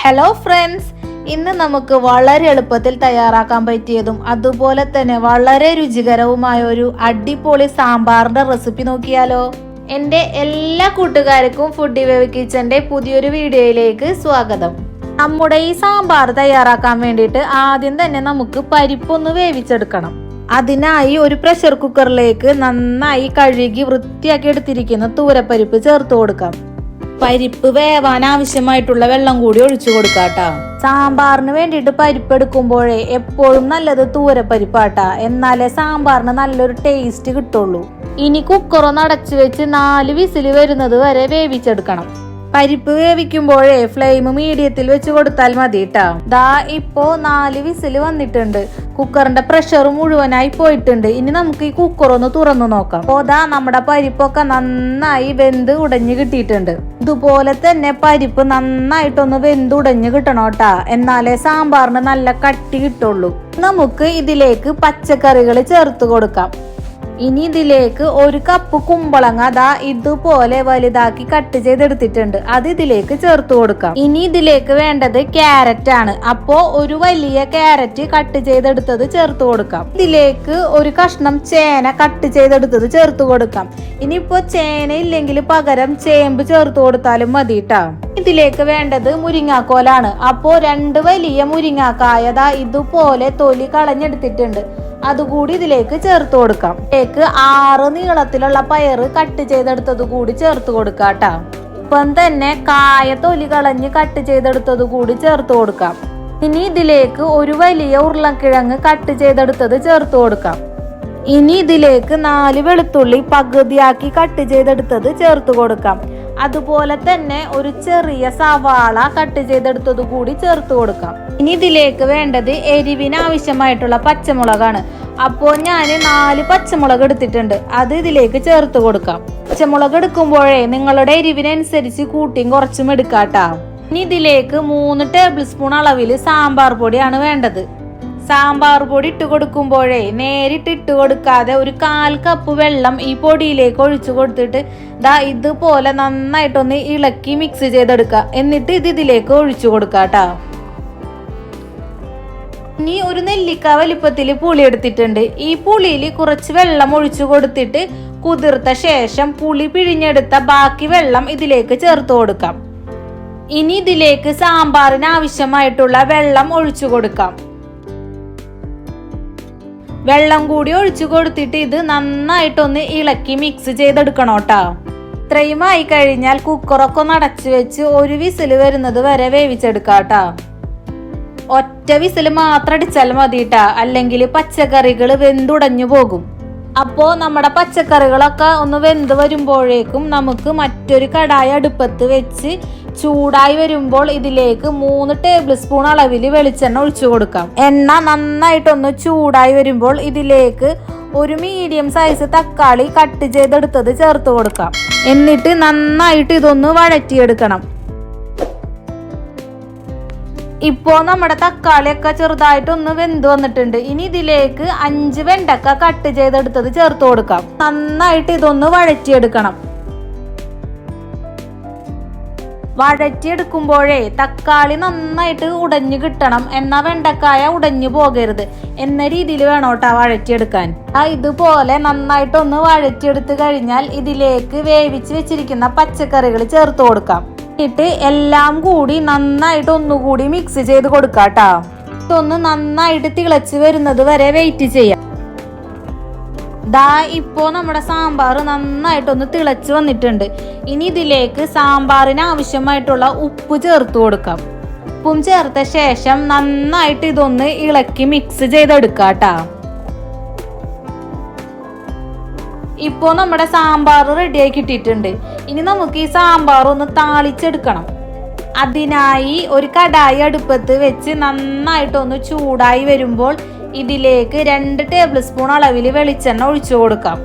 Hello friends, ഇന്ന് നമുക്ക് വളരെ എളുപ്പത്തിൽ തയ്യാറാക്കാൻ പറ്റിയതും അതുപോലെ തന്നെ വളരെ രുചികരവുമായ ഒരു അടിപൊളി സാമ്പാറിന്റെ റെസിപ്പി നോക്കിയാലോ. എൻ്റെ എല്ലാ കൂട്ടുകാർക്കും ഫുഡി വേവ് കിച്ചന്റെ പുതിയൊരു വീഡിയോയിലേക്ക് സ്വാഗതം. നമ്മുടെ ഈ സാമ്പാർ തയ്യാറാക്കാൻ വേണ്ടിയിട്ട് ആദ്യം തന്നെ നമുക്ക് പരിപ്പൊന്ന് വേവിച്ചെടുക്കണം. അതിനായി ഒരു പ്രഷർ കുക്കറിലേക്ക് നന്നായി കഴുകി വൃത്തിയാക്കി എടുത്തിരിക്കുന്ന തൂരപ്പരിപ്പ് ചേർത്ത് കൊടുക്കാം. പരിപ്പ് വേവാൻ ആവശ്യമായിട്ടുള്ള വെള്ളം കൂടി ഒഴിച്ചു കൊടുക്കാട്ടാ. സാമ്പാറിന് വേണ്ടിയിട്ട് പരിപ്പ് എടുക്കുമ്പോഴേ എപ്പോഴും നല്ലത് തൂരപ്പരിപ്പാട്ടാ, എന്നാലേ സാമ്പാറിന് നല്ലൊരു ടേസ്റ്റ് കിട്ടുള്ളൂ. ഇനി കുക്കറൊന്ന് അടച്ചു വെച്ച് 4 വിസിൽ വരുന്നത് വരെ വേവിച്ചെടുക്കണം. പരിപ്പ് വേവിക്കുമ്പോഴേ ഫ്ലെയിം മീഡിയത്തിൽ വെച്ച് കൊടുത്താൽ മതി ട്ടാ. ദാ ഇപ്പോ 4 വിസിൽ വന്നിട്ടുണ്ട്. കുക്കറിന്റെ പ്രഷർ മുഴുവനായി പോയിട്ടുണ്ട്. ഇനി നമുക്ക് ഈ കുക്കർ ഒന്ന് തുറന്നു നോക്കാം. അപ്പോ ദാ നമ്മുടെ പരിപ്പൊക്കെ നന്നായി വെന്ത് ഉടഞ്ഞു കിട്ടിയിട്ടുണ്ട്. ഇതുപോലെ തന്നെ പരിപ്പ് നന്നായിട്ടൊന്ന് വെന്ത് ഉടഞ്ഞു കിട്ടണോട്ടാ, എന്നാലേ സാമ്പാറിന് നല്ല കട്ടി കിട്ടുള്ളൂ. നമുക്ക് ഇതിലേക്ക് പച്ചക്കറികൾ ചേർത്ത് കൊടുക്കാം. ഇനി ഇതിലേക്ക് 1 കപ്പ് കുമ്പളങ്ങ ദാ ഇതുപോലെ വലുതാക്കി കട്ട് ചെയ്തെടുത്തിട്ടുണ്ട്. അത് ഇതിലേക്ക് ചേർത്ത് കൊടുക്കാം. ഇനി ഇതിലേക്ക് വേണ്ടത് ക്യാരറ്റ് ആണ്. അപ്പോ ഒരു വലിയ ക്യാരറ്റ് കട്ട് ചെയ്തെടുത്തത് ചേർത്ത് കൊടുക്കാം. ഇതിലേക്ക് 1 കഷ്ണം ചേന കട്ട് ചെയ്തെടുത്തത് ചേർത്ത് കൊടുക്കാം. ഇനിയിപ്പോ ചേന ഇല്ലെങ്കിൽ പകരം ചേമ്പ് ചേർത്ത് കൊടുത്താലും മതി ട്ടാ. ഇതിലേക്ക് വേണ്ടത് മുരിങ്ങാക്കോലാണ്. അപ്പോ 2 വലിയ മുരിങ്ങാക്കായ ദാ ഇതുപോലെ തൊലി കളഞ്ഞെടുത്തിട്ടുണ്ട്. അതുകൂടി ഇതിലേക്ക് ചേർത്ത് കൊടുക്കാം. ഇതിലേക്ക് 6 നീളത്തിലുള്ള പയറ് കട്ട് ചെയ്തെടുത്തത് കൂടി ചേർത്ത് കൊടുക്കാട്ടാ. ഇപ്പം തന്നെ കായ തൊലി കളഞ്ഞ് കട്ട് ചെയ്തെടുത്തത് കൂടി ചേർത്ത് കൊടുക്കാം. ഇനി ഇതിലേക്ക് 1 വലിയ ഉരുളക്കിഴങ്ങ് കട്ട് ചെയ്തെടുത്തത് ചേർത്ത് കൊടുക്കാം. ഇനി ഇതിലേക്ക് 4 വെളുത്തുള്ളി പകുതിയാക്കി കട്ട് ചെയ്തെടുത്തത് ചേർത്ത് കൊടുക്കാം. അതുപോലെ തന്നെ ഒരു ചെറിയ സവാള കട്ട് ചെയ്തെടുത്തത് കൂടി ചേർത്ത് കൊടുക്കാം. ഇനി ഇതിലേക്ക് വേണ്ടത് എരിവിന് ആവശ്യമായിട്ടുള്ള പച്ചമുളകാണ്. അപ്പോൾ ഞാൻ 4 പച്ചമുളക് എടുത്തിട്ടുണ്ട്. അത് ഇതിലേക്ക് ചേർത്ത് കൊടുക്കാം. പച്ചമുളക് എടുക്കുമ്പോഴേ നിങ്ങളുടെ എരിവിനനുസരിച്ച് കൂട്ടിയും കുറച്ചും എടുക്കാട്ടാ. ഇനി ഇതിലേക്ക് 3 ടേബിൾ സ്പൂൺ അളവിൽ സാമ്പാർ പൊടിയാണ് വേണ്ടത്. സാമ്പാർ പൊടി ഇട്ട് കൊടുക്കുമ്പോഴേ നേരിട്ട് ഇട്ട് കൊടുക്കാതെ ഒരു 1/4 കപ്പ് വെള്ളം ഈ പൊടിയിലേക്ക് ഒഴിച്ചു കൊടുത്തിട്ട് ദാ ഇതുപോലെ നന്നായിട്ടൊന്ന് ഇളക്കി മിക്സ് ചെയ്തെടുക്കുക. എന്നിട്ട് ഇതിലേക്ക് ഒഴിച്ചു കൊടുക്കാട്ടാ. ഇനി ഒരു നെല്ലിക്ക വലിപ്പത്തിൽ പുളി എടുത്തിട്ടുണ്ട്. ഈ പുളിയിൽ കുറച്ച് വെള്ളം ഒഴിച്ചു കൊടുത്തിട്ട് കുതിർത്ത ശേഷം പുളി പിഴിഞ്ഞെടുത്ത ബാക്കി വെള്ളം ഇതിലേക്ക് ചേർത്ത് കൊടുക്കാം. ഇനി ഇതിലേക്ക് സാമ്പാറിന് ആവശ്യമായിട്ടുള്ള വെള്ളം ഒഴിച്ചു കൊടുക്കാം. വെള്ളം കൂടി ഒഴിച്ചു കൊടുത്തിട്ട് ഇത് നന്നായിട്ടൊന്ന് ഇളക്കി മിക്സ് ചെയ്തെടുക്കണോട്ടാ. ഇത്രയും ആയി കഴിഞ്ഞാൽ കുക്കറൊക്കെ ഒന്ന് അടച്ചു വെച്ച് 1 വിസിൽ വരുന്നത് വരെ വേവിച്ചെടുക്കാട്ടാ. ഒറ്റ വിസിൽ മാത്രം അടിച്ചാൽ മതിട്ടാ, അല്ലെങ്കിൽ പച്ചക്കറികൾ വെന്തുടഞ്ഞു പോകും. അപ്പോ നമ്മുടെ പച്ചക്കറികളൊക്കെ ഒന്ന് വെന്ത് വരുമ്പോഴേക്കും നമുക്ക് മറ്റൊരു കടായി അടുപ്പത്ത് വെച്ച് ചൂടായി വരുമ്പോൾ ഇതിലേക്ക് 3 ടേബിൾ സ്പൂൺ അളവിൽ വെളിച്ചെണ്ണ ഒഴിച്ചു കൊടുക്കാം. എണ്ണ നന്നായിട്ടൊന്ന് ചൂടായി വരുമ്പോൾ ഇതിലേക്ക് ഒരു മീഡിയം സൈസ് തക്കാളി കട്ട് ചെയ്തെടുത്തത് ചേർത്ത് കൊടുക്കാം. എന്നിട്ട് നന്നായിട്ട് ഇതൊന്ന് വഴറ്റിയെടുക്കണം. ഇപ്പോ നമ്മുടെ തക്കാളിയൊക്കെ ചെറുതായിട്ടൊന്ന് വെന്ത് വന്നിട്ടുണ്ട്. ഇനി ഇതിലേക്ക് 5 വെണ്ടക്ക കട്ട് ചെയ്തെടുത്തത് ചേർത്ത് കൊടുക്കാം. നന്നായിട്ട് ഇതൊന്ന് വഴറ്റിയെടുക്കണം. വഴറ്റിയെടുക്കുമ്പോഴേ തക്കാളി നന്നായിട്ട് ഉടഞ്ഞു കിട്ടണം, എന്നാ വെണ്ടക്കായ ഉടഞ്ഞു പോകരുത് എന്ന രീതിയിൽ വേണോട്ടാ വഴറ്റിയെടുക്കാൻ. ഇതുപോലെ നന്നായിട്ടൊന്ന് വഴറ്റിയെടുത്ത് കഴിഞ്ഞാൽ ഇതിലേക്ക് വേവിച്ച് വെച്ചിരിക്കുന്ന പച്ചക്കറികൾ ചേർത്ത് കൊടുക്കാം. എന്നിട്ട് എല്ലാം കൂടി നന്നായിട്ട് ഒന്നുകൂടി മിക്സ് ചെയ്ത് കൊടുക്കാട്ടാ. ഇതൊന്ന് നന്നായിട്ട് തിളച്ച് വരുന്നത് വരെ വെയിറ്റ് ചെയ്യാം. ദാ ഇപ്പോ നമ്മുടെ സാമ്പാർ നന്നായിട്ടൊന്ന് തിളച്ച് വന്നിട്ടുണ്ട്. ഇനി ഇതിലേക്ക് സാമ്പാറിന് ആവശ്യമായിട്ടുള്ള ഉപ്പ് ചേർത്ത് കൊടുക്കാം. ഉപ്പും ചേർത്ത ശേഷം നന്നായിട്ട് ഇതൊന്ന് ഇളക്കി മിക്സ് ചെയ്തെടുക്കാട്ടാ. ഇപ്പോ നമ്മുടെ സാമ്പാർ റെഡിയായി കിട്ടിയിട്ടുണ്ട്. ഇനി നമുക്ക് ഈ സാമ്പാർ ഒന്ന് താളിച്ചെടുക്കണം. അതിനായി ഒരു കടായി അടുപ്പത്ത് വെച്ച് നന്നായിട്ടൊന്ന് ചൂടായി വരുമ്പോൾ ഇതിലേക്ക് 2 ടേബിൾ സ്പൂൺ അളവിൽ വെളിച്ചെണ്ണ ഒഴിച്ചു കൊടുക്കാം.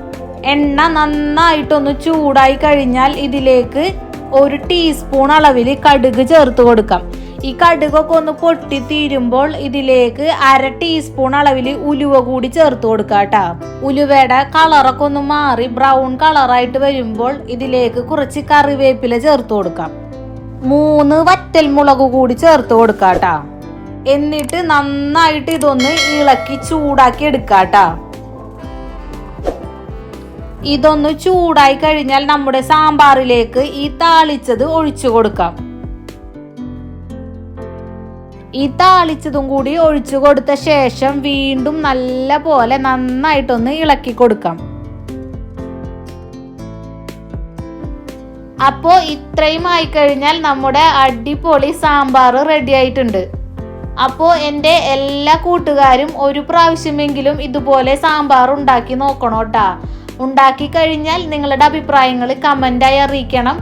എണ്ണ നന്നായിട്ടൊന്ന് ചൂടായി കഴിഞ്ഞാൽ ഇതിലേക്ക് 1 ടീസ്പൂൺ അളവിൽ കടുക് ചേർത്ത് കൊടുക്കാം. ഈ കടുകൊക്കെ ഒന്ന് പൊട്ടി തീരുമ്പോൾ ഇതിലേക്ക് 1/2 ടീസ്പൂൺ അളവിൽ ഉലുവ കൂടി ചേർത്ത് കൊടുക്കാട്ടാ. ഉലുവയുടെ കളറൊക്കെ ഒന്ന് മാറി ബ്രൗൺ കളറായിട്ട് വരുമ്പോൾ ഇതിലേക്ക് കുറച്ച് കറിവേപ്പില ചേർത്ത് കൊടുക്കാം. 3 വറ്റൽമുളക് കൂടി ചേർത്ത് കൊടുക്കാട്ടാ. എന്നിട്ട് നന്നായിട്ട് ഇതൊന്ന് ഇളക്കി ചൂടാക്കി എടുക്കാട്ടാ. ഇതൊന്ന് ചൂടായി കഴിഞ്ഞാൽ നമ്മുടെ സാമ്പാറിലേക്ക് ഈ താളിച്ചത് ഒഴിച്ചു കൊടുക്കാം. ഈ താളിച്ചതും കൂടി ഒഴിച്ചു കൊടുത്ത ശേഷം വീണ്ടും നല്ല പോലെ നന്നായിട്ടൊന്ന് ഇളക്കി കൊടുക്കാം. അപ്പോൾ ഇത്രയും ആയിക്കഴിഞ്ഞാൽ നമ്മുടെ അടിപൊളി സാമ്പാർ റെഡി ആയിട്ടുണ്ട്. അപ്പോൾ എൻ്റെ എല്ലാ കൂട്ടുകാരും ഒരു പ്രാവശ്യമെങ്കിലും ഇതുപോലെ സാമ്പാർ ഉണ്ടാക്കി നോക്കണം കേട്ടോ. ഉണ്ടാക്കി കഴിഞ്ഞാൽ നിങ്ങളുടെ അഭിപ്രായങ്ങൾ കമൻ്റായി അറിയിക്കണം.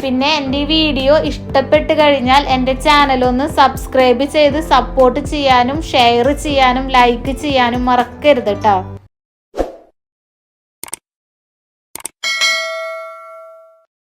പിന്നെ എൻ്റെ ഈ വീഡിയോ ഇഷ്ടപ്പെട്ട് കഴിഞ്ഞാൽ എൻ്റെ ചാനലൊന്ന് സബ്സ്ക്രൈബ് ചെയ്ത് സപ്പോർട്ട് ചെയ്യാനും ഷെയർ ചെയ്യാനും ലൈക്ക് ചെയ്യാനും മറക്കരുത് കേട്ടോ.